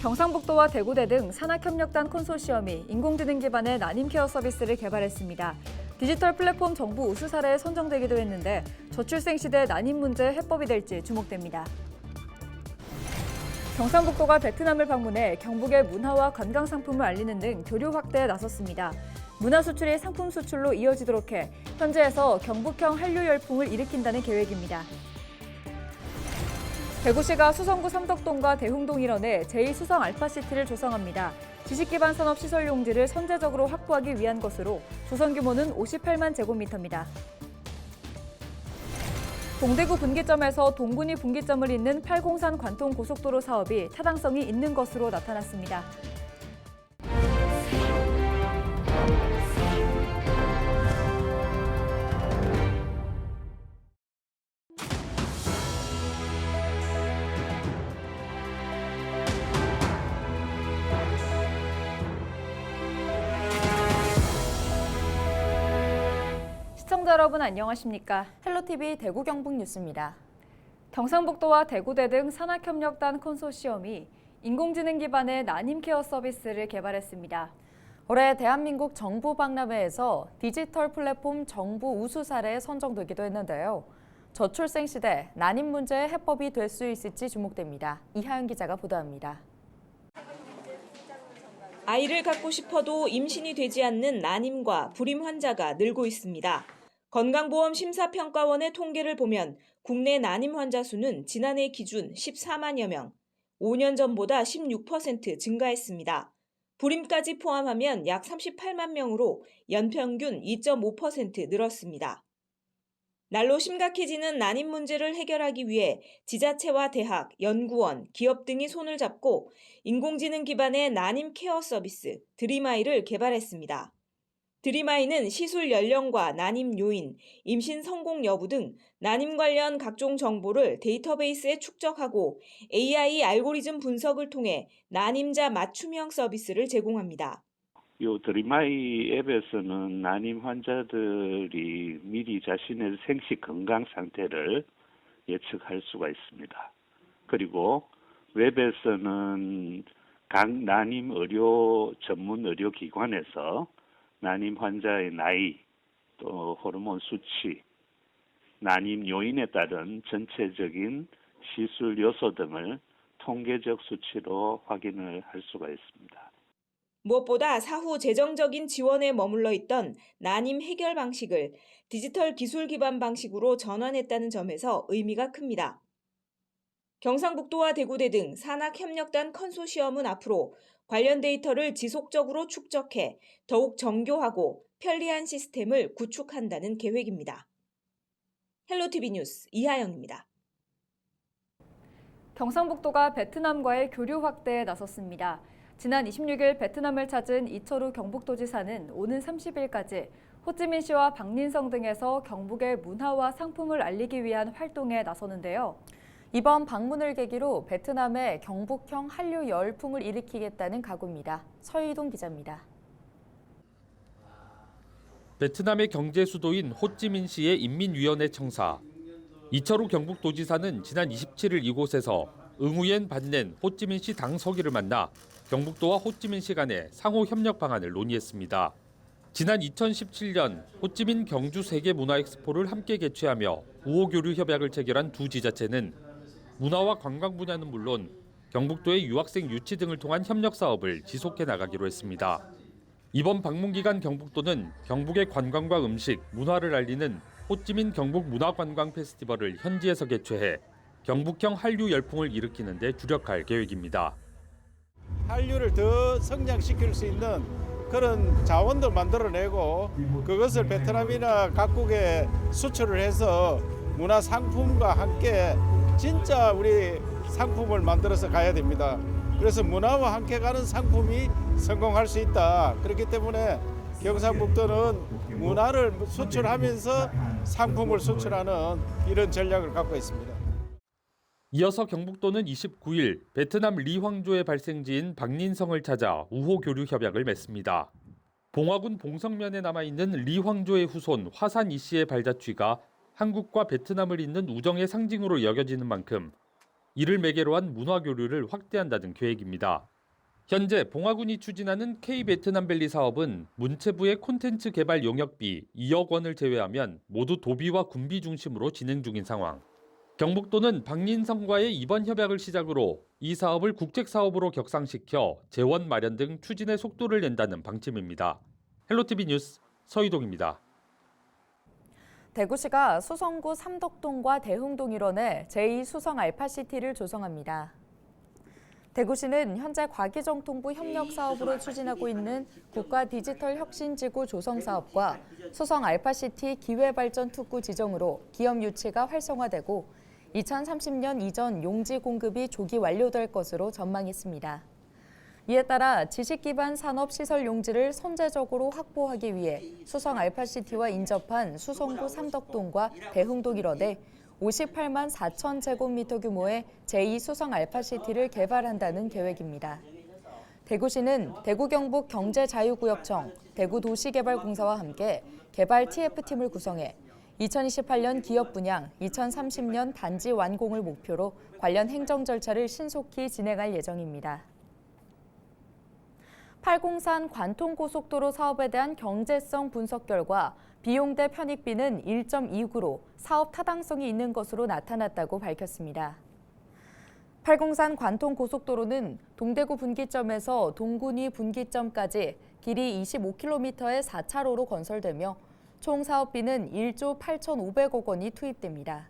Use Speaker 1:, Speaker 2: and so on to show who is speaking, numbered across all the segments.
Speaker 1: 경상북도와 대구대 등 산학협력단 콘소시엄이 인공지능 기반의 난임 케어 서비스를 개발했습니다. 디지털 플랫폼 정부 우수 사례에 선정되기도 했는데 저출생 시대 난임 문제 해법이 될지 주목됩니다. 경상북도가 베트남을 방문해 경북의 문화와 관광 상품을 알리는 등 교류 확대에 나섰습니다. 문화 수출이 상품 수출로 이어지도록 해 현지에서 경북형 한류 열풍을 일으킨다는 계획입니다. 대구시가 수성구 삼덕동과 대흥동 일원에 제2수성 알파시티를 조성합니다. 지식기반 산업 시설 용지를 선제적으로 확보하기 위한 것으로 조성 규모는 58만 제곱미터입니다. 동대구 분기점에서 동군이 분기점을 잇는 팔공산 관통 고속도로 사업이 타당성이 있는 것으로 나타났습니다. 시청자 여러분 안녕하십니까? 헬로TV 대구 경북 뉴스입니다. 경상북도와 대구대 등 산학협력단 콘소시엄이 인공지능 기반의 난임 케어 서비스를 개발했습니다.
Speaker 2: 올해 대한민국 정부 박람회에서 디지털 플랫폼 정부 우수 사례에 선정되기도 했는데요. 저출생 시대 난임 문제의 해법이 될 수 있을지 주목됩니다. 이하연 기자가 보도합니다.
Speaker 3: 아이를 갖고 싶어도 임신이 되지 않는 난임과 불임 환자가 늘고 있습니다. 건강보험심사평가원의 통계를 보면 국내 난임 환자 수는 지난해 기준 14만여 명, 5년 전보다 16% 증가했습니다. 불임까지 포함하면 약 38만 명으로 연평균 2.5% 늘었습니다. 날로 심각해지는 난임 문제를 해결하기 위해 지자체와 대학, 연구원, 기업 등이 손을 잡고 인공지능 기반의 난임 케어 서비스 드림아이를 개발했습니다. 드림아이는 시술 연령과 난임 요인, 임신 성공 여부 등 난임 관련 각종 정보를 데이터베이스에 축적하고 AI 알고리즘 분석을 통해 난임자 맞춤형 서비스를 제공합니다.
Speaker 4: 이 드림아이 앱에서는 난임 환자들이 미리 자신의 생식 건강 상태를 예측할 수가 있습니다. 그리고 웹에서는 각 난임 의료 전문 의료기관에서 난임 환자의 나이, 또 호르몬 수치, 난임 요인에 따른 전체적인 시술 요소 등을 통계적 수치로 확인을 할 수가 있습니다.
Speaker 3: 무엇보다 사후 재정적인 지원에 머물러 있던 난임 해결 방식을 디지털 기술 기반 방식으로 전환했다는 점에서 의미가 큽니다. 경상북도와 대구대 등 산학협력단 컨소시엄은 앞으로 관련 데이터를 지속적으로 축적해 더욱 정교하고 편리한 시스템을 구축한다는 계획입니다. 헬로TV 뉴스 이하영입니다.
Speaker 1: 경상북도가 베트남과의 교류 확대에 나섰습니다. 지난 26일 베트남을 찾은 이철우 경북도지사는 오는 30일까지 호찌민시와 박린성 등에서 경북의 문화와 상품을 알리기 위한 활동에 나서는데요.
Speaker 2: 이번 방문을 계기로 베트남에 경북형 한류 열풍을 일으키겠다는 각오입니다. 서희동 기자입니다.
Speaker 5: 베트남의 경제 수도인 호찌민시의 인민위원회 청사. 이철우 경북도지사는 지난 27일 이곳에서 응우옌 반넨 호찌민시 당 서기를 만나 경북도와 호찌민시 간의 상호 협력 방안을 논의했습니다. 지난 2017년 호찌민 경주 세계문화엑스포를 함께 개최하며 우호교류 협약을 체결한 두 지자체는 문화와 관광 분야는 물론 경북도의 유학생 유치 등을 통한 협력 사업을 지속해 나가기로 했습니다. 이번 방문 기간 경북도는 경북의 관광과 음식, 문화를 알리는 호찌민 경북 문화관광 페스티벌을 현지에서 개최해 경북형 한류 열풍을 일으키는 데 주력할 계획입니다.
Speaker 6: 한류를 더 성장시킬 수 있는 그런 자원도 만들어내고 그것을 베트남이나 각국에 수출을 해서 문화 상품과 함께 진짜 우리 상품을 만들어서 가야 됩니다. 그래서 문화와 함께 가는 상품이 성공할 수 있다. 그렇기 때문에 경상북도는 문화를 수출하면서 상품을 수출하는 이런 전략을 갖고 있습니다.
Speaker 5: 이어서 경북도는 29일 베트남 리황조의 발생지인 박린성을 찾아 우호교류 협약을 맺습니다. 봉화군 봉성면에 남아있는 리황조의 후손 화산 이 씨의 발자취가 한국과 베트남을 잇는 우정의 상징으로 여겨지는 만큼 이를 매개로 한 문화교류를 확대한다는 계획입니다. 현재 봉화군이 추진하는 K-베트남밸리 사업은 문체부의 콘텐츠 개발 용역비 2억 원을 제외하면 모두 도비와 군비 중심으로 진행 중인 상황. 경북도는 박린성과의 이번 협약을 시작으로 이 사업을 국책사업으로 격상시켜 재원 마련 등 추진에 속도를 낸다는 방침입니다. 헬로티비 뉴스 서희동입니다.
Speaker 2: 대구시가 수성구 삼덕동과 대흥동 일원에 제2수성 알파시티를 조성합니다. 대구시는 현재 과기정통부 협력 사업으로 추진하고 있는 국가 디지털 혁신지구 조성 사업과 수성 알파시티 기회발전 특구 지정으로 기업 유치가 활성화되고 2030년 이전 용지 공급이 조기 완료될 것으로 전망했습니다. 이에 따라 지식기반 산업시설 용지를 선제적으로 확보하기 위해 수성 알파시티와 인접한 수성구 삼덕동과 대흥동 일원에 58만 4천 제곱미터 규모의 제2수성 알파시티를 개발한다는 계획입니다. 대구시는 대구경북 경제자유구역청, 대구도시개발공사와 함께 개발 TF팀을 구성해 2028년 기업 분양, 2030년 단지 완공을 목표로 관련 행정 절차를 신속히 진행할 예정입니다. 팔공산 관통고속도로 사업에 대한 경제성 분석 결과 비용대 편익비는 1.29로 사업 타당성이 있는 것으로 나타났다고 밝혔습니다. 팔공산 관통고속도로는 동대구 분기점에서 동군위 분기점까지 길이 25km의 4차로로 건설되며 총 사업비는 1조 8,500억 원이 투입됩니다.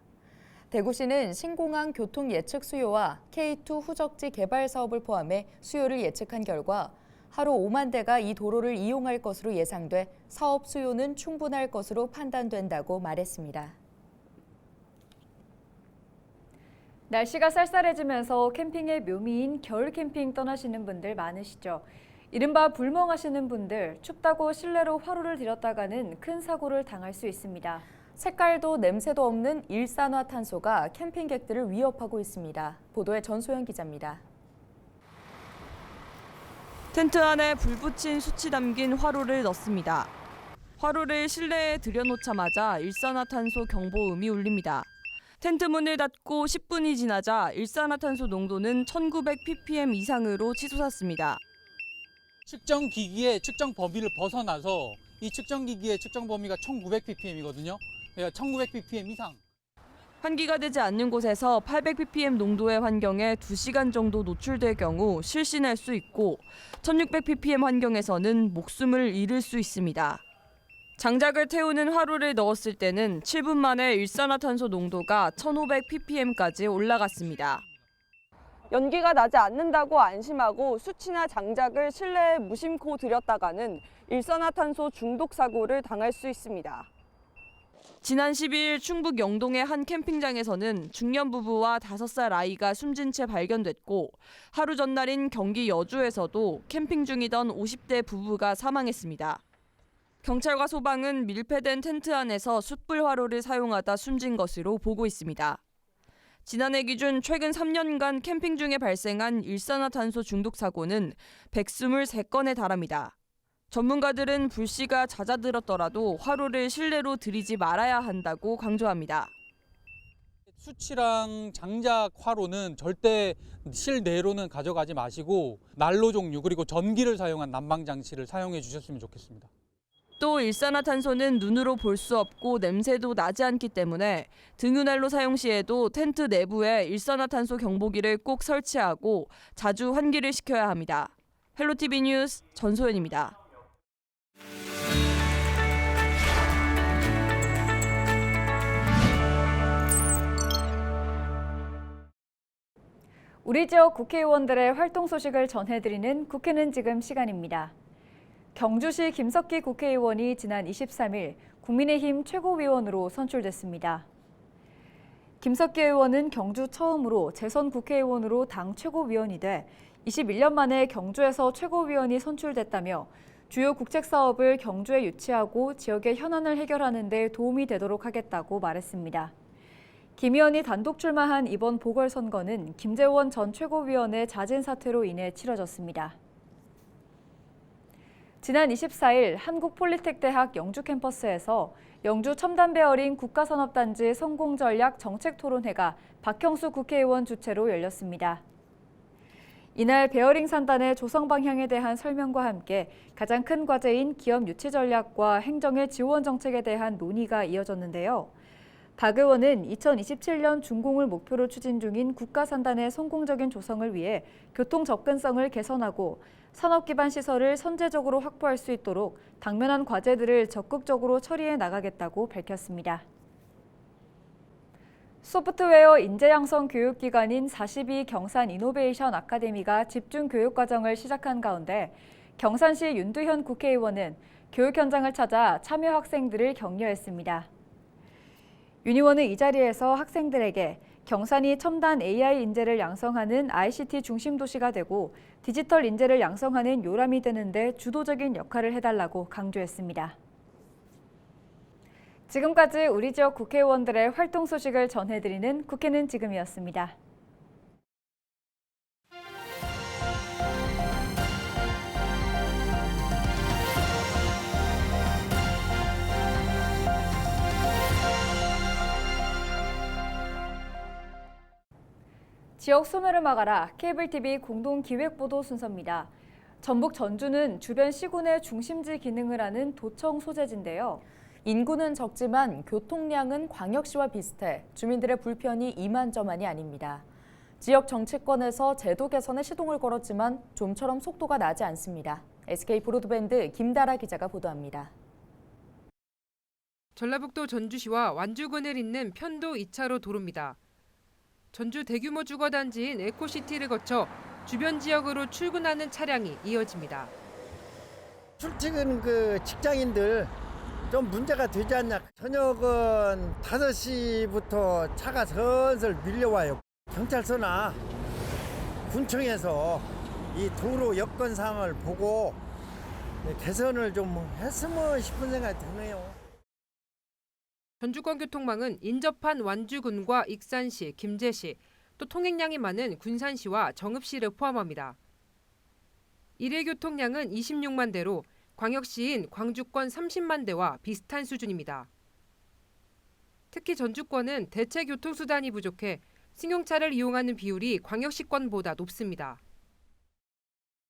Speaker 2: 대구시는 신공항 교통 예측 수요와 K2 후적지 개발 사업을 포함해 수요를 예측한 결과 하루 5만 대가 이 도로를 이용할 것으로 예상돼 사업 수요는 충분할 것으로 판단된다고 말했습니다.
Speaker 1: 날씨가 쌀쌀해지면서 캠핑의 묘미인 겨울 캠핑 떠나시는 분들 많으시죠. 이른바 불멍하시는 분들, 춥다고 실내로 화로를 들였다가는 큰 사고를 당할 수 있습니다.
Speaker 2: 색깔도 냄새도 없는 일산화탄소가 캠핑객들을 위협하고 있습니다. 보도에 전소연 기자입니다.
Speaker 3: 텐트 안에 불 붙인 수치 담긴 화로를 넣습니다. 화로를 실내에 들여놓자마자 일산화탄소 경보음이 울립니다. 텐트 문을 닫고 10분이 지나자 일산화탄소 농도는 1900ppm 이상으로 치솟았습니다.
Speaker 7: 측정 기기의 측정 범위를 벗어나서 이 측정 기기의 측정 범위가 1900ppm이거든요. 그러니까 1900ppm 이상.
Speaker 3: 환기가 되지 않는 곳에서 800ppm 농도의 환경에 2시간 정도 노출될 경우 실신할 수 있고 1600ppm 환경에서는 목숨을 잃을 수 있습니다. 장작을 태우는 화로를 넣었을 때는 7분 만에 일산화탄소 농도가 1500ppm까지 올라갔습니다.
Speaker 8: 연기가 나지 않는다고 안심하고 수치나 장작을 실내에 무심코 들였다가는 일산화탄소 중독 사고를 당할 수 있습니다.
Speaker 3: 지난 12일 충북 영동의 한 캠핑장에서는 중년 부부와 5살 아이가 숨진 채 발견됐고 하루 전날인 경기 여주에서도 캠핑 중이던 50대 부부가 사망했습니다. 경찰과 소방은 밀폐된 텐트 안에서 숯불 화로를 사용하다 숨진 것으로 보고 있습니다. 지난해 기준 최근 3년간 캠핑 중에 발생한 일산화탄소 중독 사고는 123건에 달합니다. 전문가들은 불씨가 잦아들었더라도 화로를 실내로 들이지 말아야 한다고 강조합니다.
Speaker 7: 수치랑 장작 화로는 절대 실내로는 가져가지 마시고 난로 종류 그리고 전기를 사용한 난방 장치를 사용해 주셨으면 좋겠습니다.
Speaker 3: 또 일산화탄소는 눈으로 볼 수 없고 냄새도 나지 않기 때문에 등유난로 사용 시에도 텐트 내부에 일산화탄소 경보기를 꼭 설치하고 자주 환기를 시켜야 합니다. 헬로티비 뉴스 전소연입니다.
Speaker 1: 우리 지역 국회의원들의 활동 소식을 전해드리는 국회는 지금 시간입니다. 경주시 김석기 국회의원이 지난 23일 국민의힘 최고위원으로 선출됐습니다. 김석기 의원은 경주 처음으로 재선 국회의원으로 당 최고위원이 돼 21년 만에 경주에서 최고위원이 선출됐다며 주요 국책 사업을 경주에 유치하고 지역의 현안을 해결하는 데 도움이 되도록 하겠다고 말했습니다. 김 의원이 단독 출마한 이번 보궐선거는 김재원 전 최고위원의 자진 사퇴로 인해 치러졌습니다. 지난 24일 한국폴리텍대학 영주 캠퍼스에서 영주 첨단배열인 국가산업단지 성공전략 정책토론회가 박형수 국회의원 주최로 열렸습니다. 이날 베어링 산단의 조성 방향에 대한 설명과 함께 가장 큰 과제인 기업 유치 전략과 행정의 지원 정책에 대한 논의가 이어졌는데요. 박 의원은 2027년 준공을 목표로 추진 중인 국가산단의 성공적인 조성을 위해 교통 접근성을 개선하고 산업 기반 시설을 선제적으로 확보할 수 있도록 당면한 과제들을 적극적으로 처리해 나가겠다고 밝혔습니다. 소프트웨어 인재 양성 교육기관인 42 경산 이노베이션 아카데미가 집중 교육 과정을 시작한 가운데 경산시 윤두현 국회의원은 교육 현장을 찾아 참여 학생들을 격려했습니다. 윤 의원은 이 자리에서 학생들에게 경산이 첨단 AI 인재를 양성하는 ICT 중심 도시가 되고 디지털 인재를 양성하는 요람이 되는 데 주도적인 역할을 해달라고 강조했습니다. 지금까지 우리 지역 국회의원들의 활동 소식을 전해드리는 국회는 지금이었습니다. 지역 소멸을 막아라 케이블TV 공동기획보도 순서입니다. 전북 전주는 주변 시군의 중심지 기능을 하는 도청 소재지인데요.
Speaker 2: 인구는 적지만 교통량은 광역시와 비슷해 주민들의 불편이 이만저만이 아닙니다. 지역 정치권에서 제도 개선에 시동을 걸었지만 좀처럼 속도가 나지 않습니다. SK 브로드밴드 김다라 기자가 보도합니다.
Speaker 9: 전라북도 전주시와 완주군을 잇는 편도 2차로 도로입니다. 전주 대규모 주거단지인 에코시티를 거쳐 주변 지역으로 출근하는 차량이 이어집니다.
Speaker 10: 출퇴근 직장인들 좀 문제가 되지 않냐. 저녁은 5시부터 차가 슬슬 밀려와요. 경찰서나 군청에서 이 도로 여건 상황을 보고 개선을 좀 했으면 싶은 생각이 드네요.
Speaker 9: 전주권 교통망은 인접한 완주군과 익산시, 김제시, 또 통행량이 많은 군산시와 정읍시를 포함합니다. 일일 교통량은 26만 대로 광역시인 광주권 30만 대와 비슷한 수준입니다. 특히 전주권은 대체 교통수단이 부족해 승용차를 이용하는 비율이 광역시권보다 높습니다.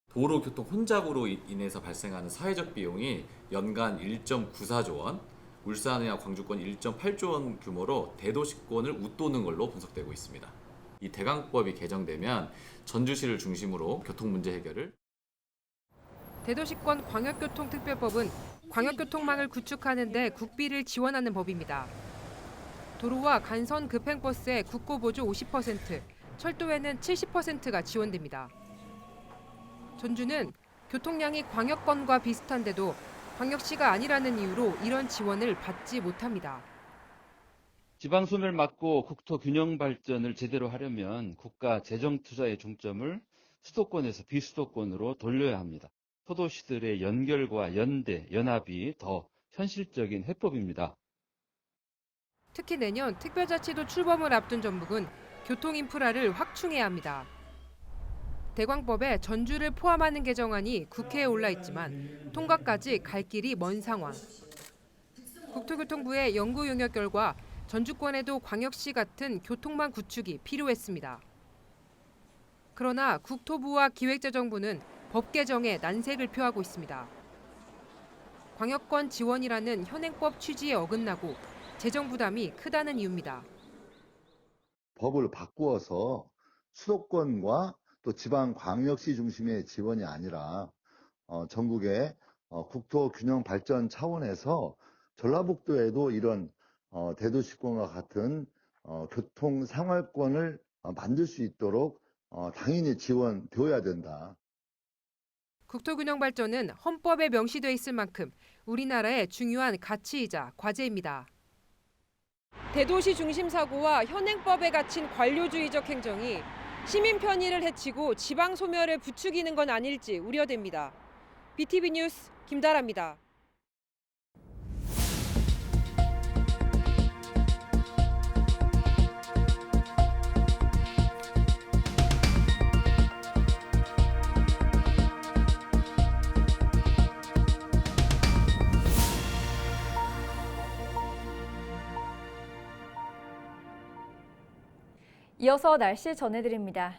Speaker 11: 도로교통 혼잡으로 인해서 발생하는 사회적 비용이 연간 1.94조 원, 울산이나 광주권 1.8조 원 규모로 대도시권을 웃도는 걸로 분석되고 있습니다. 이 대강법이 개정되면 전주시를 중심으로 교통 문제 해결을
Speaker 9: 대도시권 광역교통특별법은 광역교통망을 구축하는 데 국비를 지원하는 법입니다. 도로와 간선 급행버스에 국고보조 50%, 철도에는 70%가 지원됩니다. 전주는 교통량이 광역권과 비슷한데도 광역시가 아니라는 이유로 이런 지원을 받지 못합니다.
Speaker 12: 지방소멸 막고 국토 균형 발전을 제대로 하려면 국가 재정 투자의 중점을 수도권에서 비수도권으로 돌려야 합니다. 소도시들의 연결과 연대, 연합이 더 현실적인 해법입니다.
Speaker 9: 특히 내년 특별자치도 출범을 앞둔 전북은 교통 인프라를 확충해야 합니다. 대광법에 전주를 포함하는 개정안이 국회에 올라 있지만 통과까지 갈 길이 먼 상황. 국토교통부의 연구 용역 결과 전주권에도 광역시 같은 교통망 구축이 필요했습니다. 그러나 국토부와 기획재정부는 법 개정에 난색을 표하고 있습니다. 광역권 지원이라는 현행법 취지에 어긋나고 재정 부담이 크다는 이유입니다.
Speaker 13: 법을 바꾸어서 수도권과 또 지방 광역시 중심의 지원이 아니라 전국의 국토 균형 발전 차원에서 전라북도에도 이런 대도시권과 같은 교통 생활권을 만들 수 있도록 당연히 지원되어야 된다.
Speaker 9: 국토균형 발전은 헌법에 명시돼 있을 만큼 우리나라의 중요한 가치이자 과제입니다.
Speaker 14: 대도시 중심 사고와 현행법에 갇힌 관료주의적 행정이 시민 편의를 해치고 지방 소멸을 부추기는 건 아닐지 우려됩니다. BTV 뉴스 김다라입니다.
Speaker 1: 이어서 날씨 전해드립니다.